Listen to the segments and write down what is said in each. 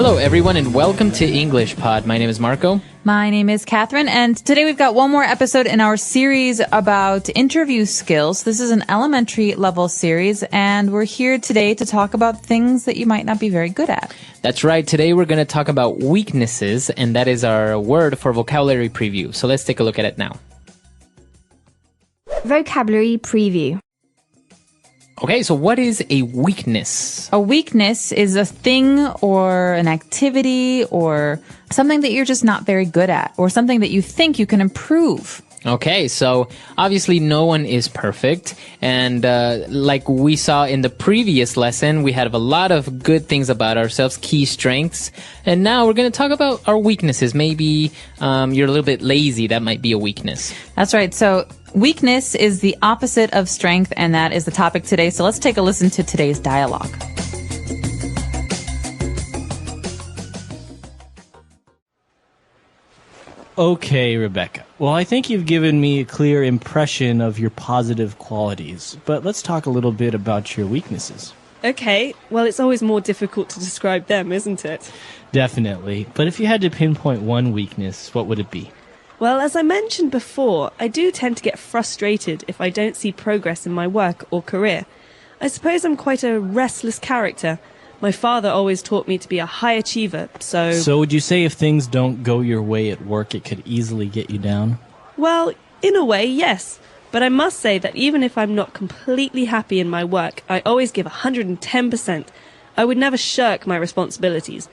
Hello, everyone, and welcome to English Pod. My name is Marco. My name is Catherine, and today we've got one more episode in our series about interview skills. This is an elementary level series, and we're here today to talk about things that you might not be very good at. That's right. Today we're going to talk about weaknesses, and that is our word for vocabulary preview. So let's take a look at it now. Vocabulary preview. Okay, so what is a weakness? A weakness is a thing or an activity or something that you're just not very good at or something that you think you can improve. Okay, so obviously no one is perfect. And like we saw in the previous lesson, we had a lot of good things about ourselves, key strengths. And now we're going to talk about our weaknesses. Maybe you're a little bit lazy. That might be a weakness. That's right. So weakness is the opposite of strength, and that is the topic today. So let's take a listen to today's dialogue. Okay, Rebecca. Well, I think you've given me a clear impression of your positive qualities, but let's talk a little bit about your weaknesses. Okay, well, it's always more difficult to describe them, isn't it? Definitely. But if you had to pinpoint one weakness, what would it be? Well, as I mentioned before, I do tend to get frustrated if I don't see progress in my work or career. I suppose I'm quite a restless character. My father always taught me to be a high achiever, so... So would you say if things don't go your way at work, it could easily get you down? Well, in a way, yes. But I must say that even if I'm not completely happy in my work, I always give 110%. I would never shirk my responsibilities.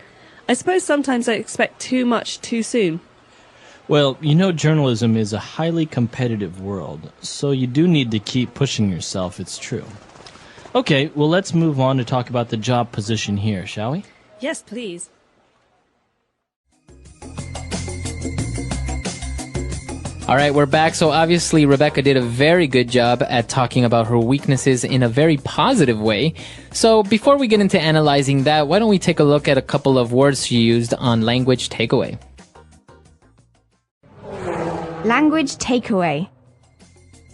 I suppose sometimes I expect too much too soon. Well, you know journalism is a highly competitive world, so you do need to keep pushing yourself, it's true. Okay, well, let's move on to talk about the job position here, shall we? Yes, please. All right, we're back. So obviously Rebecca did a very good job at talking about her weaknesses in a very positive way. So before we get into analyzing that, why don't we take a look at a couple of words she used on language takeaway. Language takeaway.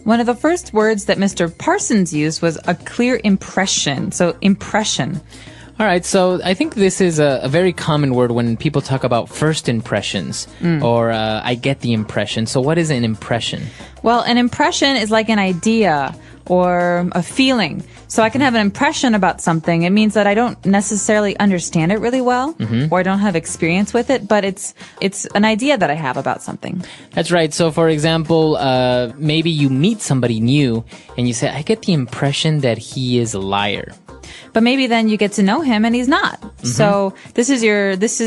One of the first words that Mr. Parsons used was a clear impression. So impression. All right, so I think this is a very common word when people talk about first impressions or I get the impression. So what is an impression? Well, an impression is like an idea or a feeling. So I can have an impression about something. It means that I don't necessarily understand it really well or I don't have experience with it, but it's an idea that I have about something. That's right. So for example, maybe you meet somebody new and you say, I get the impression that he is a liar. But maybe then you get to know him and he's not. So this is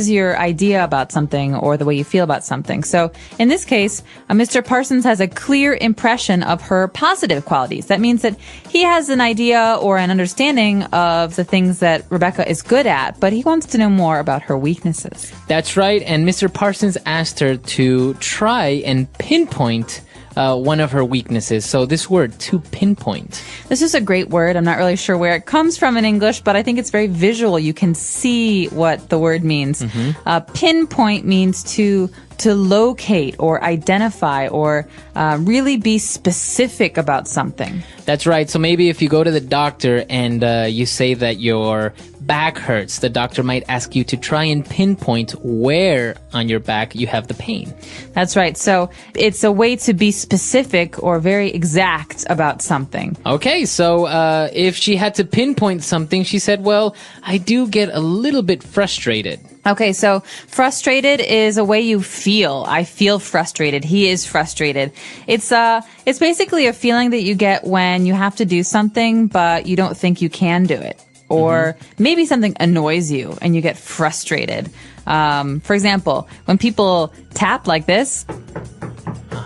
your idea about something or the way you feel about something. So in this case, Mr. Parsons has a clear impression of her positive qualities. That means that he has an idea or an understanding of the things that Rebecca is good at, but he wants to know more about her weaknesses. That's right. And Mr. Parsons asked her to try and pinpoint one of her weaknesses. So this word, to pinpoint. This is a great word. I'm not really sure where it comes from in English, but I think it's very visual. You can see what the word means. Pinpoint means to locate or identify or really be specific about something. That's right. So maybe if you go to the doctor and you say that your back hurts, the doctor might ask you to try and pinpoint where on your back you have the pain. That's right. So it's a way to be specific or very exact about something. Okay, so if she had to pinpoint something, she said, well, I do get a little bit frustrated. Okay, so frustrated is a way you feel. I feel frustrated. He is frustrated. It's basically a feeling that you get when you have to do something, but you don't think you can do it. Or maybe something annoys you and you get frustrated. For example, when people tap like this,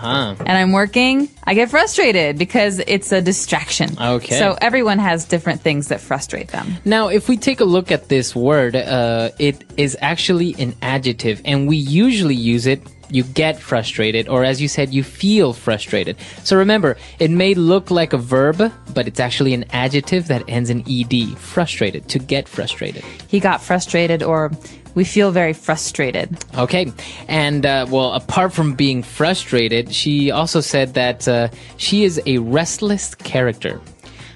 and I'm working, I get frustrated because it's a distraction. Okay. So everyone has different things that frustrate them. Now, if we take a look at this word, it is actually an adjective, and we usually use it, you get frustrated, or as you said, you feel frustrated. So remember, it may look like a verb, but it's actually an adjective that ends in ed, frustrated, to get frustrated. He got frustrated, or we feel very frustrated. Okay. And, well, apart from being frustrated, she also said that she is a restless character.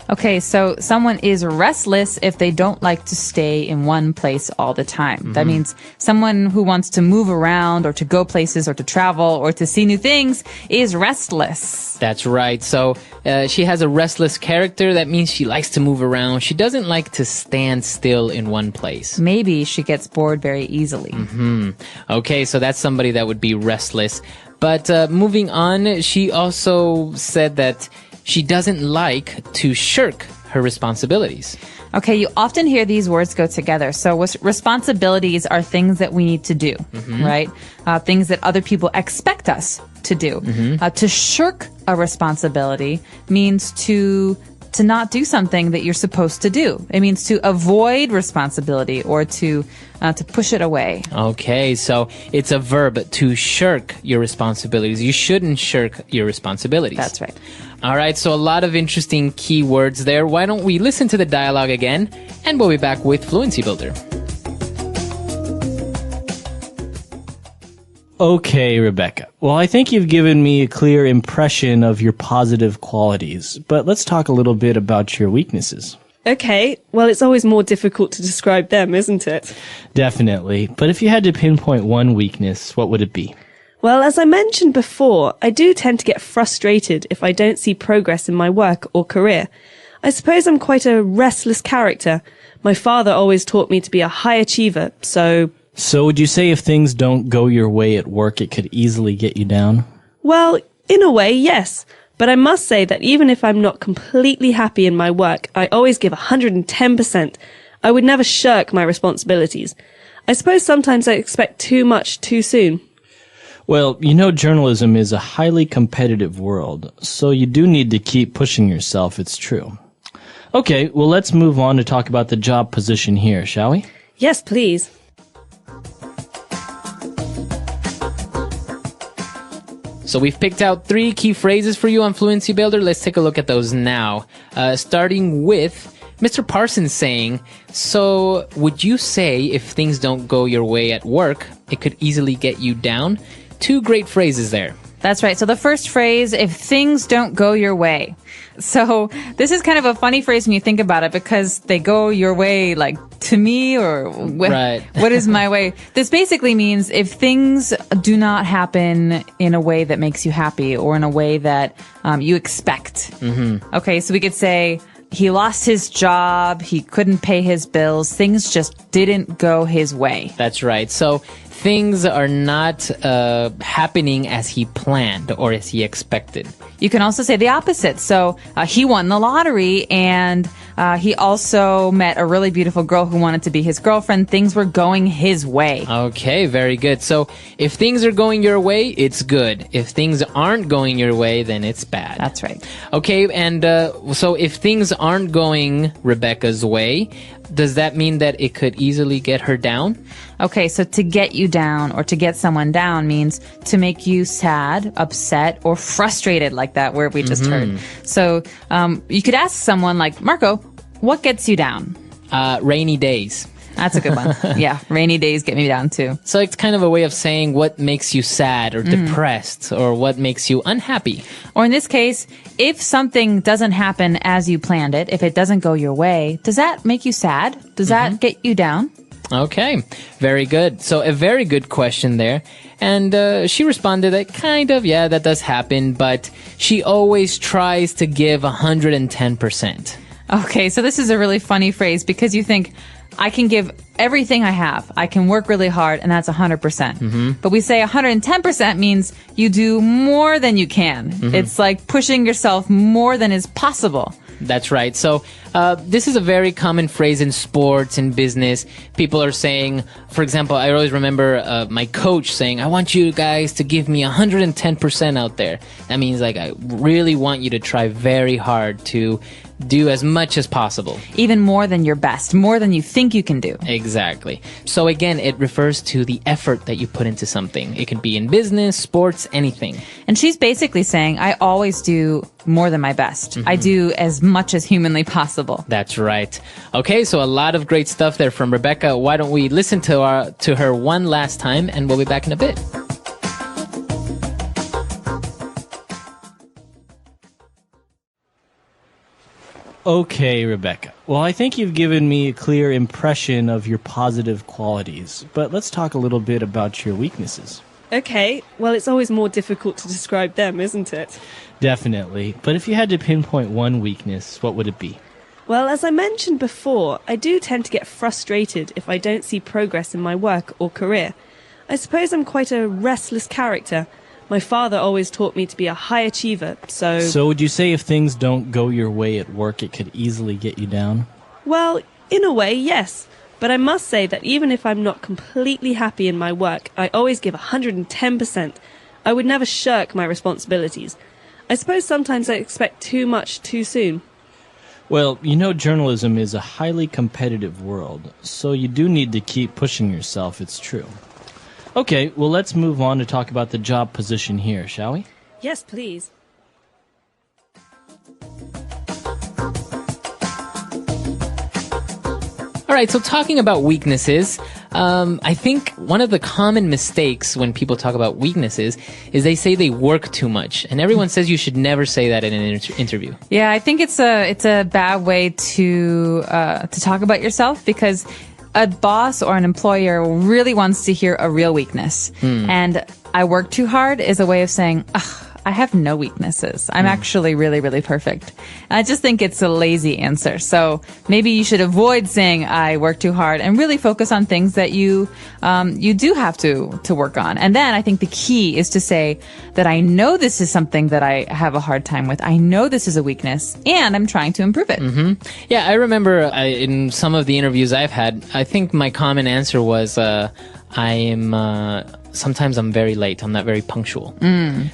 Okay, so someone is restless if they don't like to stay in one place all the time. That means someone who wants to move around or to go places or to travel or to see new things is restless. That's right. So she has a restless character. That means she likes to move around. She doesn't like to stand still in one place. Maybe she gets bored very easily. Okay, so that's somebody that would be restless. But moving on, she also said that she doesn't like to shirk her responsibilities. Okay, you often hear these words go together. So responsibilities are things that we need to do, right? Things that other people expect us to do. To shirk a responsibility means to not do something that you're supposed to do. It means to avoid responsibility or to push it away. Okay, so it's a verb, to shirk your responsibilities. You shouldn't shirk your responsibilities. That's right. All right, so a lot of interesting key words there. Why don't we listen to the dialogue again, and we'll be back with Fluency Builder. Okay, Rebecca. Well, I think you've given me a clear impression of your positive qualities, but let's talk a little bit about your weaknesses. Okay, well, it's always more difficult to describe them, isn't it? Definitely. But if you had to pinpoint one weakness, what would it be? Well, as I mentioned before, I do tend to get frustrated if I don't see progress in my work or career. I suppose I'm quite a restless character. My father always taught me to be a high achiever, so... So would you say if things don't go your way at work, it could easily get you down? Well, in a way, yes. But I must say that even if I'm not completely happy in my work, I always give 110%. I would never shirk my responsibilities. I suppose sometimes I expect too much too soon. Well, you know, journalism is a highly competitive world, so you do need to keep pushing yourself, it's true. Okay, well, let's move on to talk about the job position here, shall we? Yes, please. So we've picked out 3 key phrases for you on Fluency Builder. Let's take a look at those now. Starting with Mr. Parsons saying, so would you say if things don't go your way at work, it could easily get you down? 2 great phrases there. That's right. So the first phrase, if things don't go your way. So this is kind of a funny phrase when you think about it because they go your way like to me or Right. What is my way? This basically means if things do not happen in a way that makes you happy or in a way that you expect. Okay, so we could say he lost his job, he couldn't pay his bills, things just didn't go his way. That's right. So things are not happening as he planned or as he expected. You can also say the opposite. So he won the lottery and he also met a really beautiful girl who wanted to be his girlfriend. Things were going his way. Okay, very good. So if things are going your way, it's good. If things aren't going your way, then it's bad. That's right. Okay, and so if things aren't going Rebecca's way, does that mean that it could easily get her down? Okay, so to get you down or to get someone down means to make you sad, upset, or frustrated, like that word we just heard. So you could ask someone like, Marco, what gets you down? Rainy days. That's a good one. Yeah, rainy days get me down too. So it's kind of a way of saying what makes you sad or depressed or what makes you unhappy. Or in this case, if something doesn't happen as you planned it, if it doesn't go your way, does that make you sad? Does that get you down? Okay, very good. So a very good question there. And she responded that kind of, yeah, that does happen, but she always tries to give 110%. Okay, so this is a really funny phrase because you think, I can give everything I have. I can work really hard, and that's 100%. But we say 110% means you do more than you can. It's like pushing yourself more than is possible. That's right. So this is a very common phrase in sports and business. People are saying, for example, I always remember my coach saying, I want you guys to give me 110% out there. That means like I really want you to try very hard to do as much as possible. Even more than your best, more than you think you can do. Exactly. So again, it refers to the effort that you put into something. It can be in business, sports, anything. And she's basically saying, I always do more than my best. I do as much as humanly possible. That's right. Okay, so a lot of great stuff there from Rebecca. Why don't we listen to her one last time, and we'll be back in a bit. Okay, Rebecca. Well, I think you've given me a clear impression of your positive qualities, but let's talk a little bit about your weaknesses. Okay, well, it's always more difficult to describe them, isn't it? Definitely. But if you had to pinpoint one weakness, what would it be? Well, as I mentioned before, I do tend to get frustrated if I don't see progress in my work or career. I suppose I'm quite a restless character. My father always taught me to be a high achiever, So would you say if things don't go your way at work, it could easily get you down? Well, in a way, yes. But I must say that even if I'm not completely happy in my work, I always give 110%. I would never shirk my responsibilities. I suppose sometimes I expect too much too soon. Well, you know journalism is a highly competitive world, so you do need to keep pushing yourself, it's true. Okay, well let's move on to talk about the job position here, shall we? Yes, please. All right, so talking about weaknesses, I think one of the common mistakes when people talk about weaknesses is they say they work too much, and everyone says you should never say that in an interview. Yeah, I think it's a bad way to talk about yourself, because a boss or an employer really wants to hear a real weakness. And I work too hard is a way of saying, ugh, I have no weaknesses. I'm actually really, really perfect. And I just think it's a lazy answer. So maybe you should avoid saying I work too hard and really focus on things that you do have to work on. And then I think the key is to say that I know this is something that I have a hard time with. I know this is a weakness and I'm trying to improve it. Yeah, I remember in some of the interviews I've had, I think my common answer was, sometimes I'm very late. I'm not very punctual.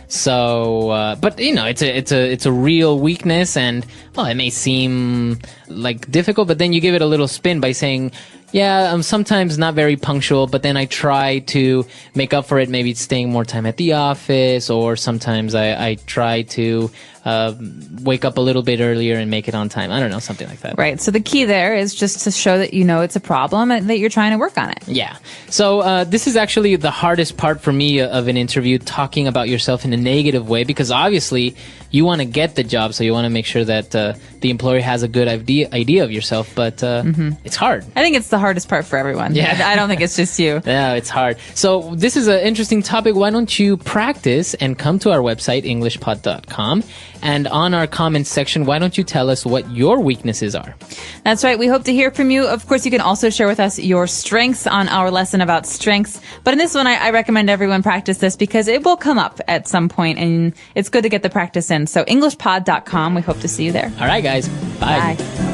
So, but you know, it's a real weakness, and well, it may seem like difficult, but then you give it a little spin by saying, yeah, I'm sometimes not very punctual, but then I try to make up for it, maybe staying more time at the office, or sometimes I try to wake up a little bit earlier and make it on time. I don't know, something like that. Right. So the key there is just to show that you know it's a problem and that you're trying to work on it. Yeah. So this is actually the hardest part for me of an interview, talking about yourself in a negative way, because obviously you want to get the job, so you want to make sure that the employer has a good idea of yourself, but it's hard. I think it's the hardest part for everyone. Yeah. I don't think it's just you. Yeah, it's hard. So this is an interesting topic. Why don't you practice and come to our website, englishpod.com, and on our comments section, why don't you tell us what your weaknesses are? That's right. We hope to hear from you. Of course, you can also share with us your strengths on our lesson about strengths. But in this one, I recommend everyone practice this because it will come up at some point, and it's good to get the practice in. So englishpod.com. We hope to see you there. All right, guys. Bye. Bye.